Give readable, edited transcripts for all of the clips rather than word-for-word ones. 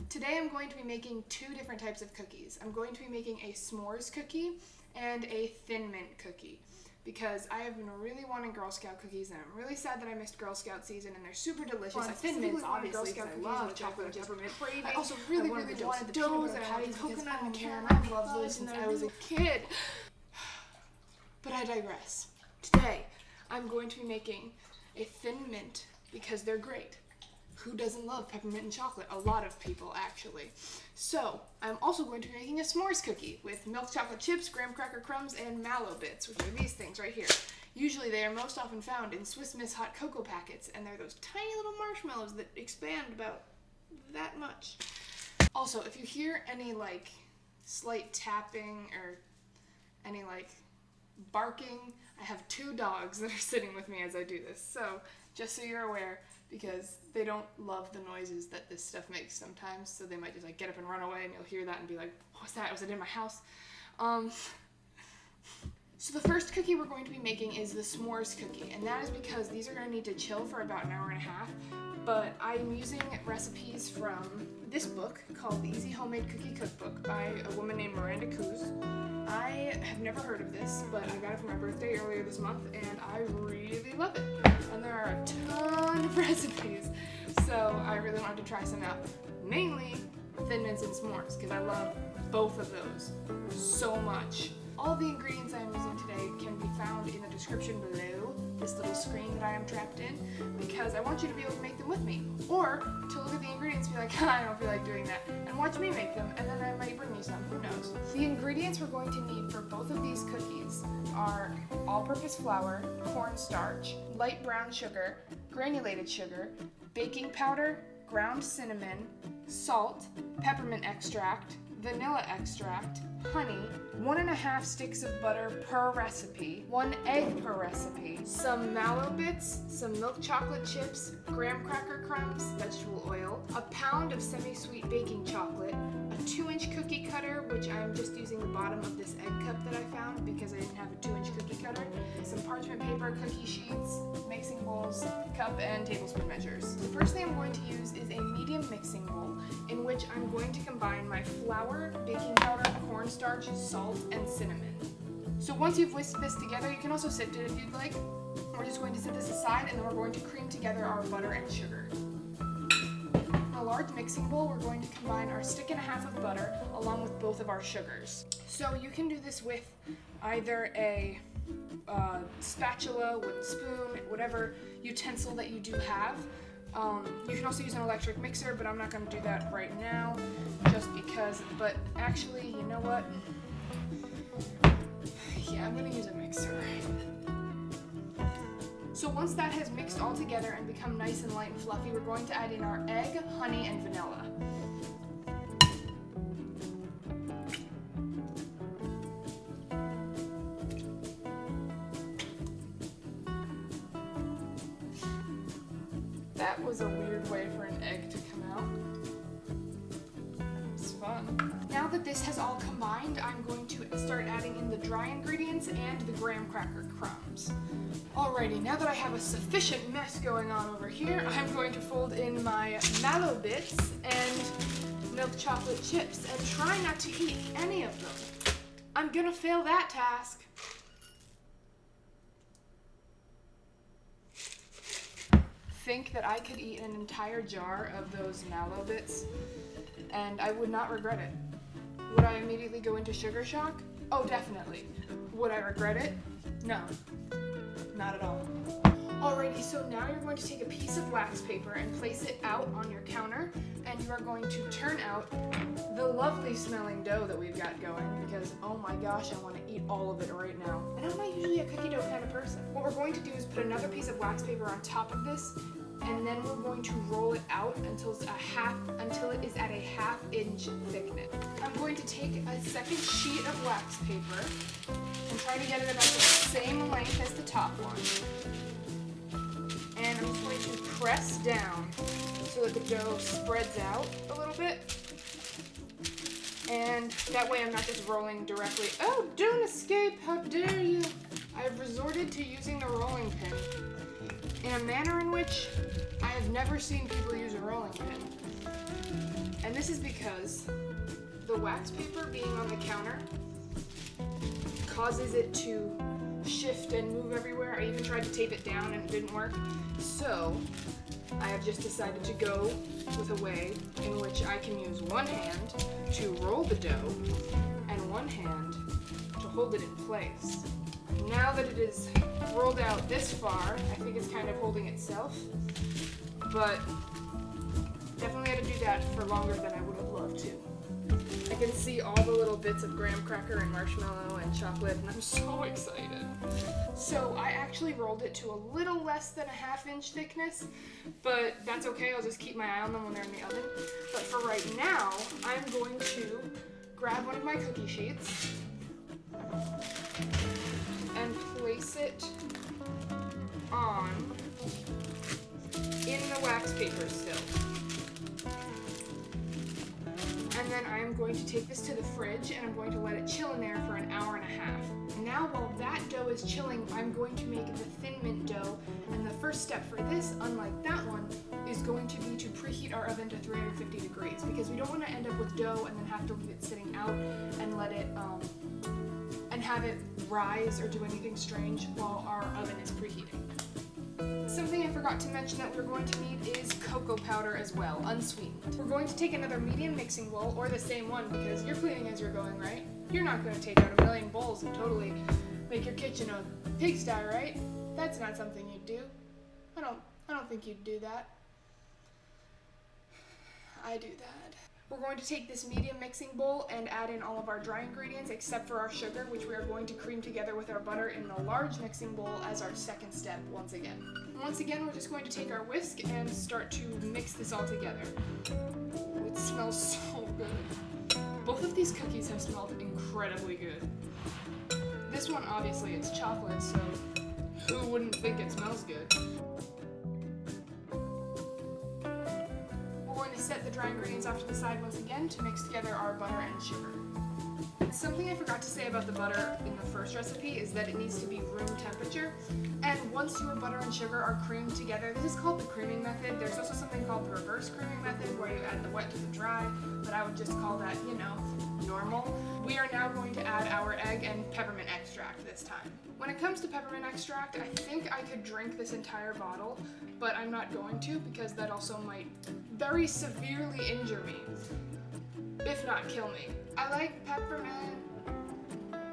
Today I'm going to be making two different types of cookies. I'm going to be making a s'mores cookie and a thin mint cookie because I have been really wanting Girl Scout cookies and I'm really sad that I missed Girl Scout season and they're super delicious. Well, Thin mints, obviously, because I love chocolate and peppermint. I also really wanted the doughs and I wanted coconut and caramel. I've loved those since I was a kid. But I digress. Today I'm going to be making a thin mint because they're great. Who doesn't love peppermint and chocolate? A lot of people, actually. So, I'm also going to be making a s'mores cookie with milk chocolate chips, graham cracker crumbs, and mallow bits, which are these things right here. Usually they are most often found in Swiss Miss hot cocoa packets, and they're those tiny little marshmallows that expand about that much. Also, if you hear any, slight tapping or any, barking, I have two dogs that are sitting with me as I do this. So, just so you're aware, because they don't love the noises that this stuff makes sometimes, so they might just get up and run away and you'll hear that and be like, what was that? Was it in my house? So the first cookie we're going to be making is the s'mores cookie, and that is because these are going to need to chill for about an hour and a half, but I'm using recipes from this book called The Easy Homemade Cookie Cookbook by a woman named Miranda Couse. I have never heard of this, but I got it for my birthday earlier this month, and I really love it. And there are a ton of recipes, so I really wanted to try some out. Mainly Thin Mints and s'mores, because I love both of those so much. All the ingredients I am using today can be found in the description below this little screen that I am trapped in, because I want you to be able to make them with me, or to look at the ingredients and be like, I don't feel like doing that, and watch me make them, and then I might bring you some, who knows. The ingredients we're going to need for both of these cookies are all-purpose flour, cornstarch, light brown sugar, granulated sugar, baking powder, ground cinnamon, salt, peppermint extract, vanilla extract, honey, 1.5 sticks of butter per recipe, 1 egg per recipe, some mallow bits, some milk chocolate chips, graham cracker crumbs, vegetable oil, a pound of semi-sweet baking chocolate, a 2-inch cookie cutter, which I'm just using the bottom of this egg cup that I found because I didn't have a 2-inch cookie cutter, some parchment paper, cookie sheets, mixing bowls, cup and tablespoon measures. The first thing I'm going to use is a medium mixing bowl in which I'm going to combine my flour, baking powder, cornstarch, salt, and cinnamon. So once you've whisked this together, you can also sift it if you'd like. We're just going to set this aside and then we're going to cream together our butter and sugar. In a large mixing bowl, we're going to combine our 1.5 sticks of butter along with both of our sugars. So you can do this with either a spatula, wooden spoon, whatever utensil that you do have. You can also use an electric mixer, but I'm not going to do that right now, just because, but actually, you know what? Yeah, I'm going to use a mixer. So once that has mixed all together and become nice and light and fluffy, we're going to add in our egg, honey, and vanilla. That was a weird way for an egg to come out. It's fun. Now that this has all combined, I'm going to start adding in the dry ingredients and the graham cracker crumbs. Alrighty, now that I have a sufficient mess going on over here, I'm going to fold in my mallow bits and milk chocolate chips and try not to eat any of them. I'm gonna fail that task. Think that I could eat an entire jar of those mallow bits and I would not regret it. Would I immediately go into sugar shock? Oh, definitely. Would I regret it? No, not at all. Alrighty, so now you're going to take a piece of wax paper and place it out on your counter, and you are going to turn out the lovely smelling dough that we've got going, because oh my gosh, I want to eat all of it right now. And I'm not usually a cookie dough kind of person. What we're going to do is put another piece of wax paper on top of this, and then we're going to roll it out until it is at a 1/2 inch thickness. I'm going to take a second sheet of wax paper and try to get it about the same length as the top one. And I'm just going to press down so that the dough spreads out a little bit. And that way I'm not just rolling directly. Oh, don't escape, how dare you! I've resorted to using the rolling pin in a manner in which I have never seen people use a rolling pin. And And this is because the wax paper being on the counter causes it to shift and move everywhere. I even tried to tape it down and it didn't work. So I have just decided to go with a way in which I can use one hand to roll the dough and one hand to hold it in place. Now that it is rolled out this far, I think it's kind of holding itself, but definitely had to do that for longer than I would have loved to. I can see all the little bits of graham cracker and marshmallow and chocolate, and I'm so excited. So I actually rolled it to a little less than a ½ inch thickness, but that's okay. I'll just keep my eye on them when they're in the oven. But for right now, I'm going to grab one of my cookie sheets and place it on in the wax paper still. And then I'm going to take this to the fridge and I'm going to let it chill in there for an hour and a half. Now while that dough is chilling, I'm going to make the thin mint dough. And the first step for this, unlike that one, is going to be to preheat our oven to 350 degrees because we don't want to end up with dough and then have to leave it sitting out and let it and have it rise or do anything strange while our oven is preheating. Something I forgot to mention that we're going to need is cocoa powder as well, unsweetened. We're going to take another medium mixing bowl, or the same one because you're cleaning as you're going, right? You're not going to take out a million bowls and totally make your kitchen a pigsty, right? That's not something you'd do. I don't think you'd do that. I do that. We're going to take this medium mixing bowl and add in all of our dry ingredients except for our sugar, which we are going to cream together with our butter in the large mixing bowl as our second step once again. Once again, we're just going to take our whisk and start to mix this all together. Ooh, it smells so good. Both of these cookies have smelled incredibly good. This one, obviously, it's chocolate, so who wouldn't think it smells good? We're going to set the dry ingredients off to the side once again to mix together our butter and sugar. Something I forgot to say about the butter in the first recipe is that it needs to be room temperature. And once your butter and sugar are creamed together, this is called the creaming method. There's also something called the reverse creaming method where you add the wet to the dry, but I would just call that, normal. We are now going to add our egg and peppermint extract this time. When it comes to peppermint extract, I think I could drink this entire bottle, but I'm not going to because that also might very severely injure me, if not kill me. I like peppermint.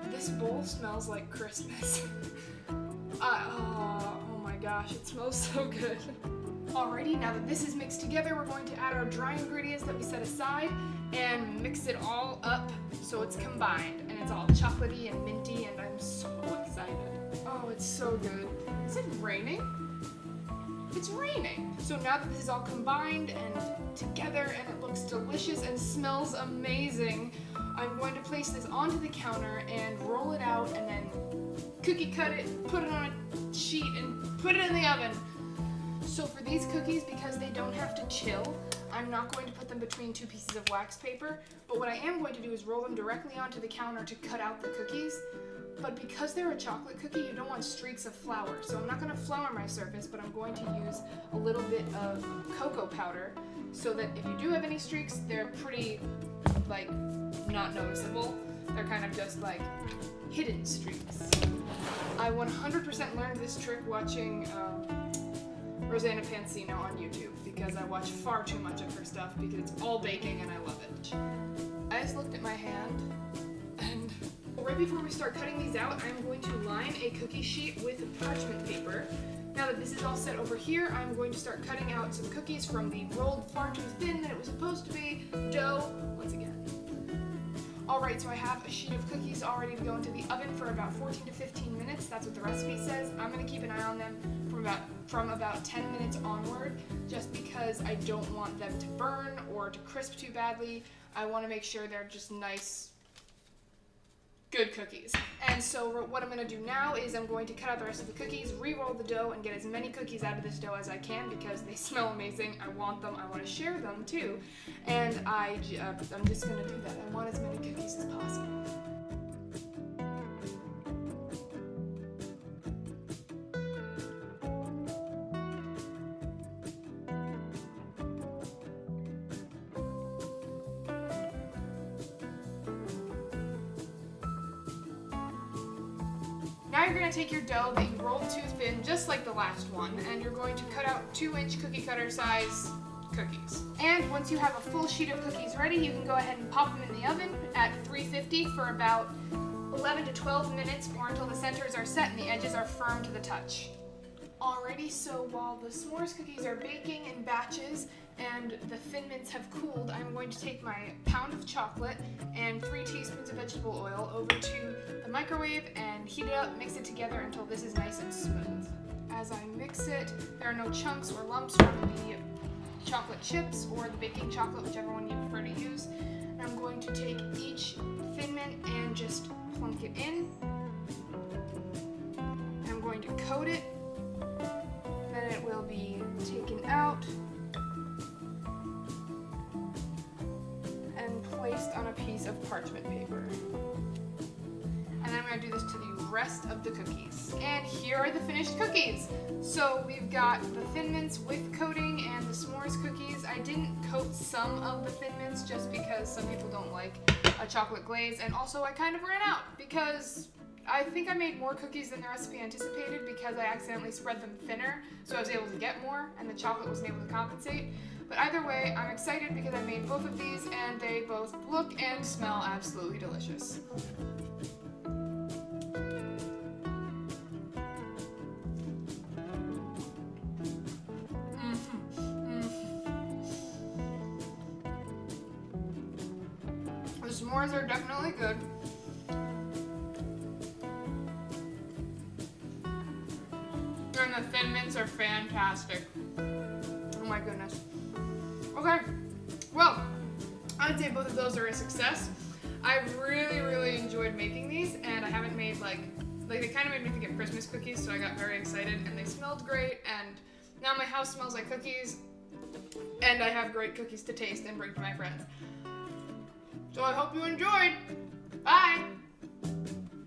This bowl smells like Christmas. Oh my gosh, it smells so good. Alrighty, now that this is mixed together, we're going to add our dry ingredients that we set aside and mix it all up so it's combined and it's all chocolatey and minty and I'm so excited. Oh, it's so good. Is it raining? It's raining. So now that this is all combined and together and it looks delicious and smells amazing, I'm going to place this onto the counter and roll it out and then cookie cut it, put it on a sheet and put it in the oven. So for these cookies, because they don't have to chill, I'm not going to put them between two pieces of wax paper, but what I am going to do is roll them directly onto the counter to cut out the cookies. But because they're a chocolate cookie, you don't want streaks of flour. So I'm not going to flour my surface, but I'm going to use a little bit of cocoa powder so that if you do have any streaks, they're pretty, not noticeable. They're kind of just hidden streaks. I 100% learned this trick watching Rosanna Pansino on YouTube because I watch far too much of her stuff because it's all baking and I love it. I just looked at my hand and right before we start cutting these out, I'm going to line a cookie sheet with parchment paper. Now that this is all set over here, I'm going to start cutting out some cookies from the rolled far too thin that it was supposed to be dough once again. Alright, so I have a sheet of cookies all ready to go into the oven for about 14 to 15 minutes. That's what the recipe says. I'm going to keep an eye on them from about 10 minutes onward, just because I don't want them to burn or to crisp too badly. I want to make sure they're just nice, good cookies. And so what I'm going to do now is I'm going to cut out the rest of the cookies, re-roll the dough, and get as many cookies out of this dough as I can because they smell amazing. I want them. I want to share them too. And I'm just going to do that. I want as many cookies as possible. now you're going to take your dough that you rolled too thin, just like the last one, and you're going to cut out 2-inch cookie cutter size cookies. And once you have a full sheet of cookies ready, you can go ahead and pop them in the oven at 350 for about 11 to 12 minutes, or until the centers are set and the edges are firm to the touch. Alrighty, so while the s'mores cookies are baking in batches and the Thin Mints have cooled, I'm going to take my pound of chocolate and 3 teaspoons of vegetable oil over to the microwave and heat it up, mix it together until this is nice and smooth. As I mix it, there are no chunks or lumps from the chocolate chips or the baking chocolate, whichever one you prefer to use. And I'm going to take each Thin Mint and just plunk it in. And I'm going to coat it. Then it will be taken out and placed on a piece of parchment paper. And then I'm going to do this to the rest of the cookies. And here are the finished cookies. So we've got the Thin Mints with coating and the s'mores cookies. I didn't coat some of the Thin Mints just because some people don't like a chocolate glaze, and also I kind of ran out because I think I made more cookies than the recipe anticipated because I accidentally spread them thinner, so I was able to get more and the chocolate wasn't able to compensate. But either way, I'm excited because I made both of these and they both look and smell absolutely delicious. The s'mores are definitely good. And the Thin Mints are fantastic. Oh my goodness. Okay, well, I'd say both of those are a success. I really enjoyed making these, and I haven't made like they kind of made me think of Christmas cookies, so I got very excited, and they smelled great, and now my house smells like cookies, and I have great cookies to taste and bring to my friends. So I hope you enjoyed. Bye!